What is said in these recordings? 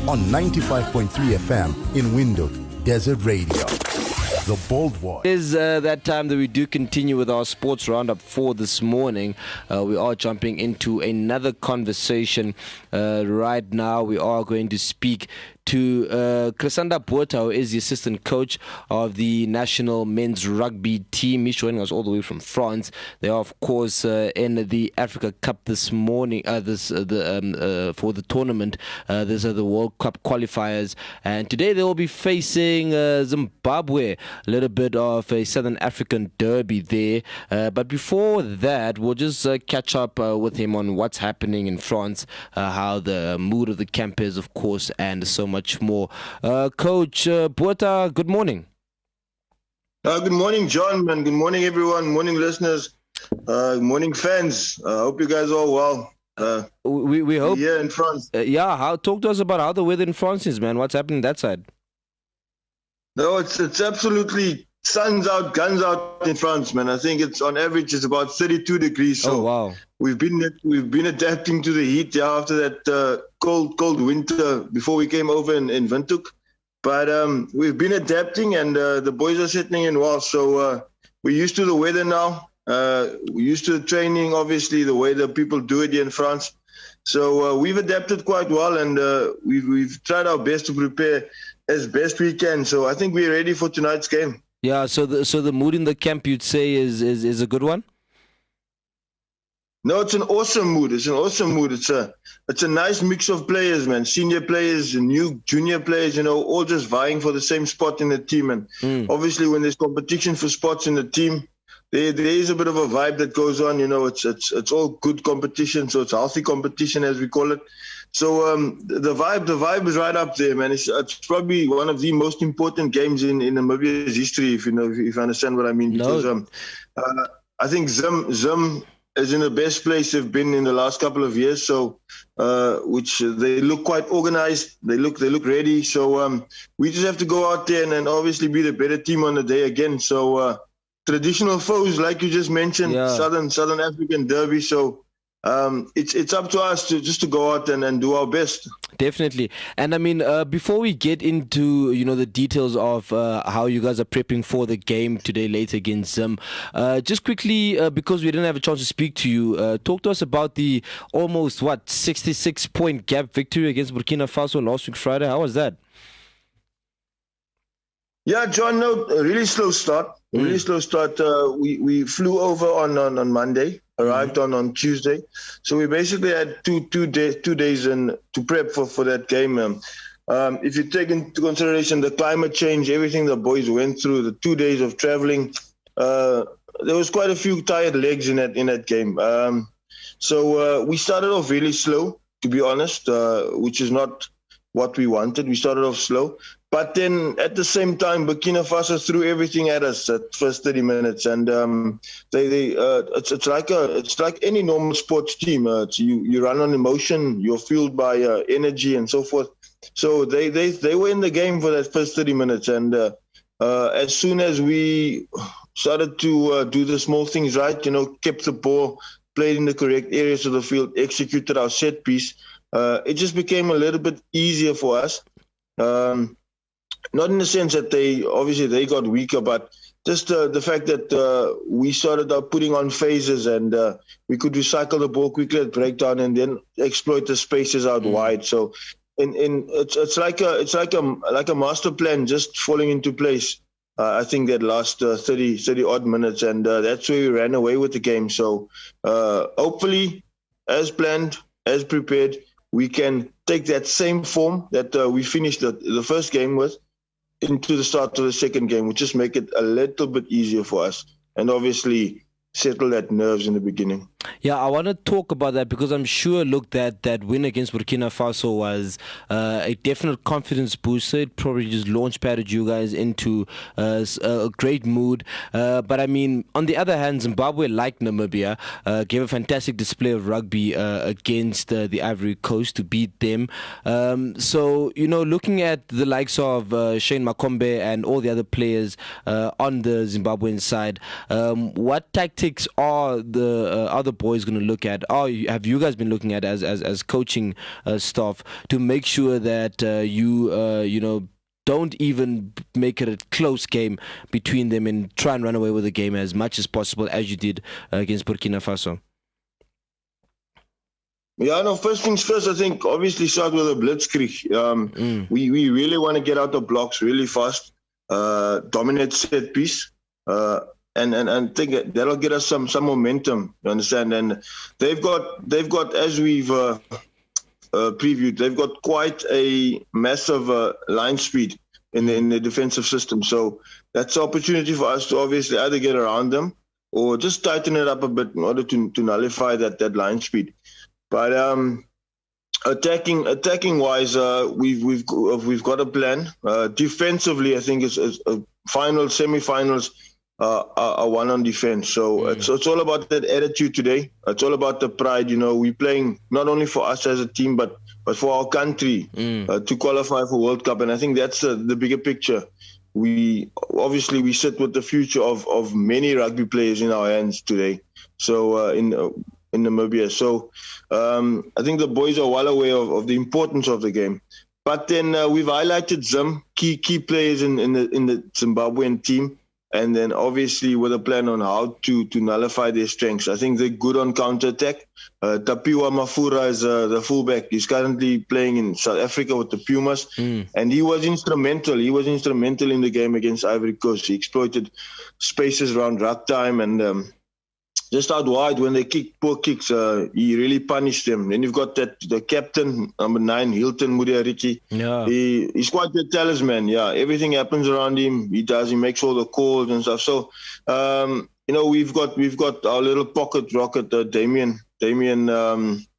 on 95.3 FM in Windhoek, Desert Radio. The Bold Voice. It is that time that we do continue with our sports roundup for this morning. We are jumping into another conversation right now. We are going to speak to Chrysander Botha, who is the assistant coach of the national men's rugby team. He's joining us all the way from France. They are, of course, in the Africa Cup this morning. For the tournament. These are the World Cup qualifiers, and today they will be facing Zimbabwe. A little bit of a Southern African derby there. But before that, we'll just catch up with him on what's happening in France, how the mood of the camp is, of course, and so much more. Coach Botha, good morning. Good morning, John, and good morning, everyone. Morning, listeners. Morning, fans. Hope you guys are all well. We hope. Here in France. Talk to us about how the weather in France is, man. What's happening that side? No, it's absolutely sun's out, guns out in France, man. I think it's on average it's about 32 degrees. So wow. We've been adapting to the heat after that cold winter before we came over in Windhoek. But we've been adapting, and the boys are settling in well. So we're used to the weather now. We're used to the training, obviously, the way that people do it here in France. So we've adapted quite well, and we've tried our best to prepare as best we can. So I think we're ready for tonight's game. Yeah, so the mood in the camp, you'd say, is a good one? No, it's an awesome mood. It's a nice mix of players, man. Senior players, new junior players, all just vying for the same spot in the team. And obviously when there's competition for spots in the team, there is a bit of a vibe that goes on. It's all good competition, so it's healthy competition, as we call it. So the vibe is right up there, man. It's probably one of the most important games in Namibia's history, if you understand what I mean. No. Because I think Zim is in the best place they've been in the last couple of years. So which they look quite organized. They look ready. So we just have to go out there and obviously be the better team on the day again. So traditional foes, like you just mentioned, yeah. Southern African derby. So it's up to us to go out and do our best. Definitely. And I mean, before we get into the details of how you guys are prepping for the game today later against Zim, just quickly, because we didn't have a chance to speak to you, talk to us about the almost 66 point gap victory against Burkina Faso last week Friday. How was that? Yeah, John, no, a really slow start. We flew over on Monday, arrived on Tuesday. So we basically had two days to prep for that game. If you take into consideration the climate change, everything the boys went through, the 2 days of traveling, there was quite a few tired legs in that game. So we started off really slow, to be honest, which is not what we wanted. We started off slow. But then at the same time, Burkina Faso threw everything at us at first 30 minutes, and it's like any normal sports team. You run on emotion, you're fueled by energy and so forth. So they were in the game for that first 30 minutes, and as soon as we started to do the small things right, kept the ball, played in the correct areas of the field, executed our set piece, it just became a little bit easier for us. Not in the sense that they got weaker, but just the fact that we started out putting on phases, and we could recycle the ball quickly at breakdown and then exploit the spaces out wide. So it's like a master plan just falling into place. I think that last 30 odd minutes, and that's where we ran away with the game. So hopefully, as planned, as prepared, we can take that same form that we finished the first game with into the start of the second game, which just make it a little bit easier for us, and obviously settle that nerves in the beginning. Yeah, I want to talk about that because I'm sure, look, that win against Burkina Faso was a definite confidence booster. It probably just launch padded you guys into a great mood. But I mean, on the other hand, Zimbabwe, like Namibia, gave a fantastic display of rugby against the Ivory Coast to beat them. So, looking at the likes of Shane Makombe and all the other players on the Zimbabwean side, what tactics tactics are the boys going to look at? Have you guys been looking at as coaching staff to make sure that you don't even make it a close game between them and try and run away with the game as much as possible, as you did against Burkina Faso? Yeah, no, first things first, I think obviously start with a blitzkrieg. We really want to get out the blocks really fast, dominate set piece, and think that'll get us some momentum, you understand? And they've got as we've previewed, they've got quite a massive line speed in the defensive system. So that's an opportunity for us to obviously either get around them or just tighten it up a bit in order to nullify that line speed. But attacking wise, we've got a plan. Defensively, I think it's semi-finals are won on defense. So it's all about that attitude today. It's all about the pride. We're playing not only for us as a team, but for our country to qualify for World Cup. And I think that's the bigger picture. We sit with the future of many rugby players in our hands today. So in Namibia. So I think the boys are well aware of the importance of the game. But then we've highlighted some key players in the Zimbabwean team, and then obviously with a plan on how to nullify their strengths. I think they're good on counter-attack. Tapiwa Mafura is the fullback. He's currently playing in South Africa with the Pumas, and he was instrumental. He was instrumental in the game against Ivory Coast. He exploited spaces around ruck time and just out wide when they kick poor kicks, he really punished them. Then you've got the captain, number 9, Hilton Muriariki. Yeah. He's quite the talisman. Yeah, everything happens around him. He makes all the calls and stuff. So, we've got our little pocket rocket, Damian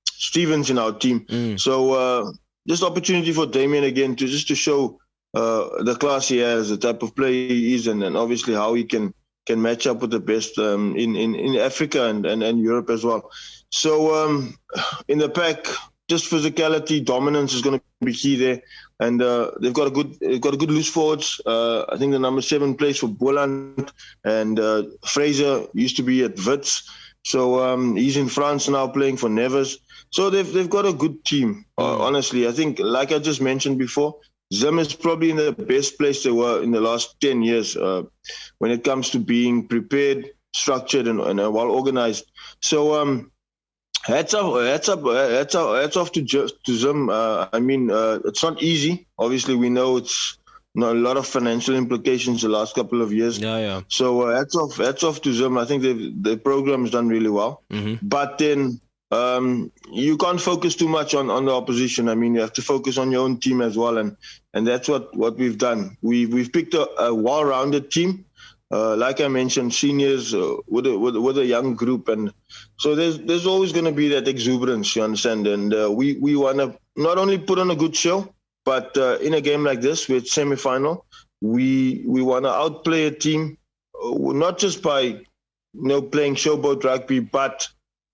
Stevens in our team. So just opportunity for Damian again to show the class he has, the type of player he is, and obviously how he can match up with the best in Africa and Europe as well. So in the pack, just physicality, dominance is going to be key there. And they've got a good loose forwards. I think the number 7 plays for Boland, and Fraser used to be at Wits. So he's in France now playing for Nevers. So they've got a good team. Honestly, I think, like I just mentioned before, Zim is probably in the best place they were in the last 10 years when it comes to being prepared, structured, and well organized. So hats off to Zim. It's not easy. Obviously, we know it's a lot of financial implications the last couple of years. Yeah. So hats off to Zim. I think the program has done really well. But then you can't focus too much on the opposition. I mean, you have to focus on your own team as well, and that's what we've done. We've picked a well-rounded team, like I mentioned, seniors with a young group, and so there's always going to be that exuberance, you understand. And we want to not only put on a good show, but in a game like this, with semi-final, we want to outplay a team, not just by playing showboat rugby, but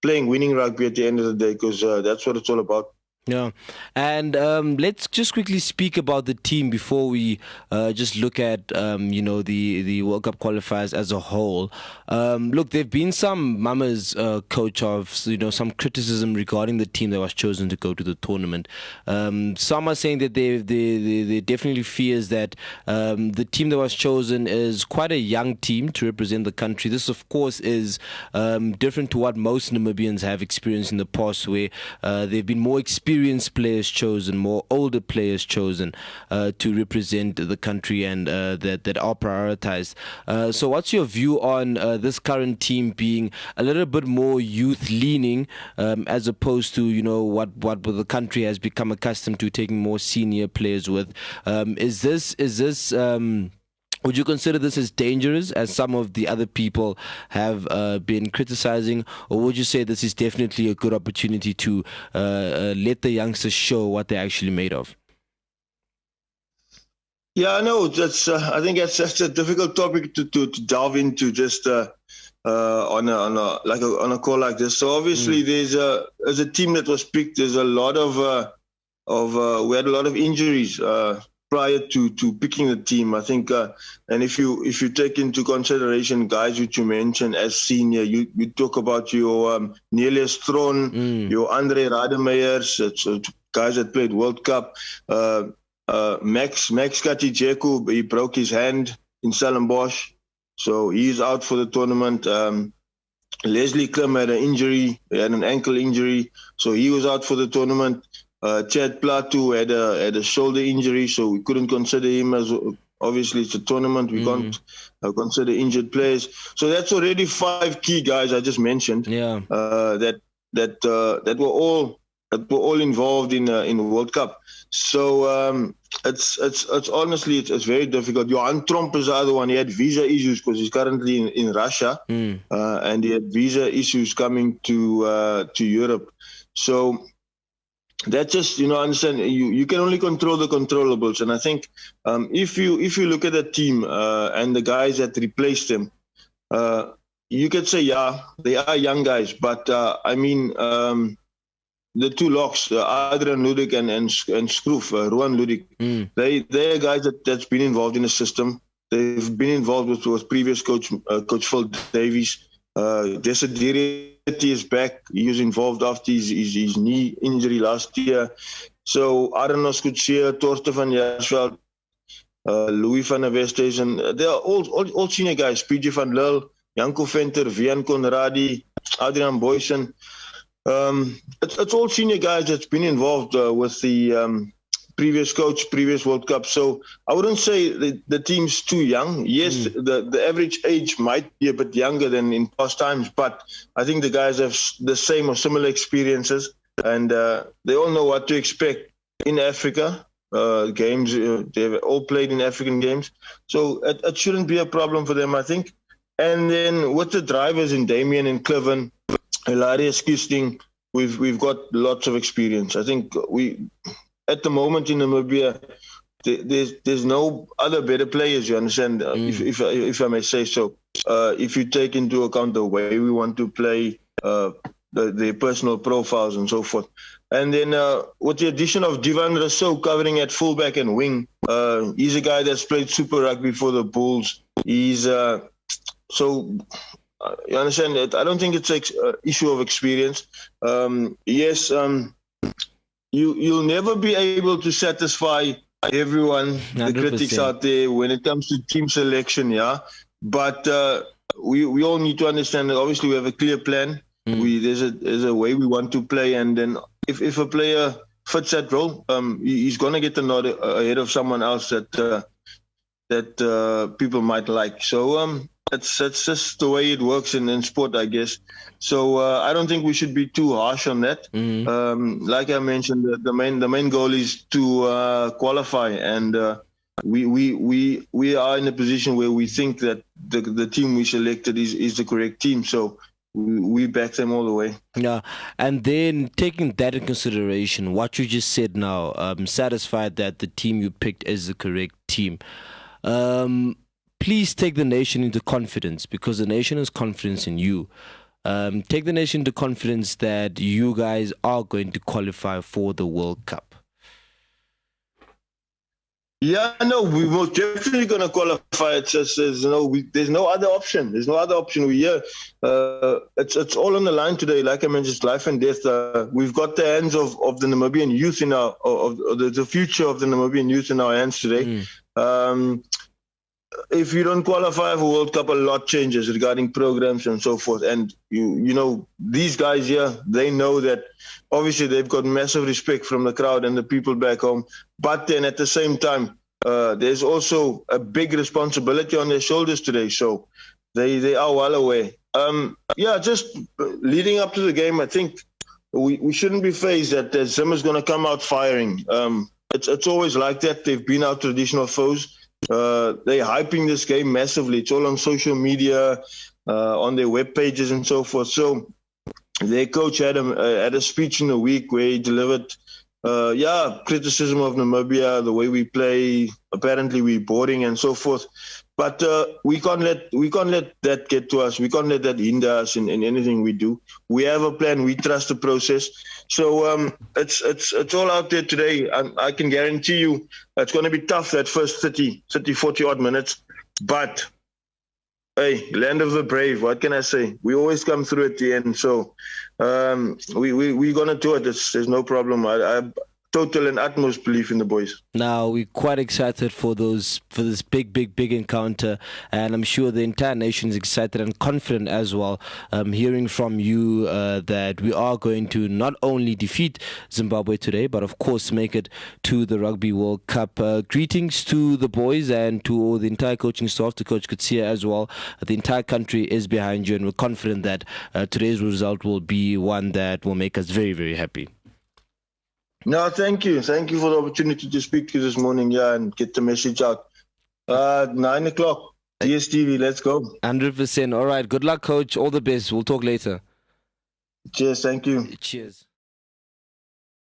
playing winning rugby at the end of the day, because that's what it's all about. Yeah, and let's just quickly speak about the team before we just look at the World Cup qualifiers as a whole. Look, there've been some mamas, coach, of some criticism regarding the team that was chosen to go to the tournament. Some are saying that they definitely fears that the team that was chosen is quite a young team to represent the country. This, of course, is different to what most Namibians have experienced in the past, where they've been more experienced players chosen, more older players chosen to represent the country, and that are prioritized. So what's your view on this current team being a little bit more youth leaning as opposed to what the country has become accustomed to, taking more senior players with? Is this would you consider this as dangerous, as some of the other people have been criticizing, or would you say this is definitely a good opportunity to let the youngsters show what they're actually made of? Yeah, no, that's. I think that's a difficult topic to delve into just on a call like this. So obviously, there's a team that was picked. There's a lot of we had a lot of injuries. prior to picking the team. I think, and if you take into consideration guys which you mentioned as senior, you talk about your Niels Stron, your Andre Rademeyers, guys that played World Cup. Max Katijeku, he broke his hand in Stellenbosch, so he's out for the tournament. Leslie Klim had an injury, he had an ankle injury, so he was out for the tournament. Chad Plato had a shoulder injury, so we couldn't consider him as, obviously it's a tournament, we can't consider injured players. So that's already 5 key guys I just mentioned. Yeah. That were all involved in World Cup. So it's honestly it's very difficult. Johan Tromp is the other one. He had visa issues because he's currently in Russia, and he had visa issues coming to Europe. So that just, understand, you can only control the controllables. And I think if you look at the team and the guys that replaced them, you could say, yeah, they are young guys. But, the 2 locks, Adrian Ludik and Scroof, Ruan Ludik, they are guys that's been involved in the system. They've been involved with previous coach Phil Davies. Desideri is back. He was involved after his knee injury last year. So Arnos Kutsia, Torsten van Jaarsveld, Louis van der Westhuizen, they are all senior guys. PJ van Lille, Janko Venter, Vian Conradi, Adrian Boysen. It's all senior guys that's been involved with the previous coach, previous World Cup. So I wouldn't say the team's too young. Yes, the average age might be a bit younger than in past times, but I think the guys have the same or similar experiences, and they all know what to expect in Africa. Games, they've all played in African games. So it shouldn't be a problem for them, I think. And then with the drivers in Damien and Cliven, Hilarious Kisting, we've got lots of experience. I think at the moment in Namibia, there's no other better players, you understand, if I may say so. If you take into account the way we want to play, their personal profiles and so forth. And then with the addition of Divan Rousseau covering at fullback and wing, he's a guy that's played Super Rugby for the Bulls. He's you understand that I don't think it's an issue of experience. Yes, you'll never be able to satisfy everyone, 100%. The critics out there when it comes to team selection, yeah. But we all need to understand that obviously we have a clear plan. There's a way we want to play, and then if a player fits that role, he's gonna get the nod ahead of someone else that people might like. So that's just the way it works in sport, I guess. So I don't think we should be too harsh on that. Like I mentioned, the main goal is to qualify, and we are in a position where we think that the team we selected is the correct team. So we back them all the way. Yeah, and then taking that in consideration, what you just said now, I'm satisfied that the team you picked is the correct team. Please take the nation into confidence, because the nation has confidence in you. Take the nation into confidence that you guys are going to qualify for the World Cup. Yeah, no, we will definitely going to qualify. It's just there's no other option. There's no other option. We here. It's all on the line today. Like I mentioned, it's life and death. We've got the hands of the Namibian youth in our of the future of the Namibian youth in our hands today. If you don't qualify for World Cup, a lot changes regarding programs and so forth. And you know, these guys here, they know that obviously they've got massive respect from the crowd and the people back home. But then at the same time, there's also a big responsibility on their shoulders today. So they are well aware. Just leading up to the game, I think we shouldn't be phased that Zim is going to come out firing. It's always like that. They've been our traditional foes. They're hyping this game massively. It's all on social media, on their web pages and so forth. So their coach had a speech in the week where he delivered criticism of Namibia, the way we play. Apparently we're boring and so forth. But we can't let that get to us. We can't let that hinder us in anything we do. We have a plan. We trust the process. So it's all out there today. I can guarantee you it's going to be tough that first 30, 40 odd minutes. But hey, land of the brave. What can I say? We always come through at the end. So we're going to do it. There's no problem. I total and utmost belief in the boys. Now we're quite excited for this big encounter, and I'm sure the entire nation is excited and confident as well. Hearing from you that we are going to not only defeat Zimbabwe today, but of course make it to the Rugby World Cup. Greetings to the boys and to the entire coaching staff, to Coach Kutsia as well. The entire country is behind you, and we're confident that today's result will be one that will make us very, very happy. No, thank you. Thank you for the opportunity to speak to you this morning, and get the message out. 9 o'clock, DSTV, let's go. 100%. All right. Good luck, Coach. All the best. We'll talk later. Cheers. Thank you. Cheers.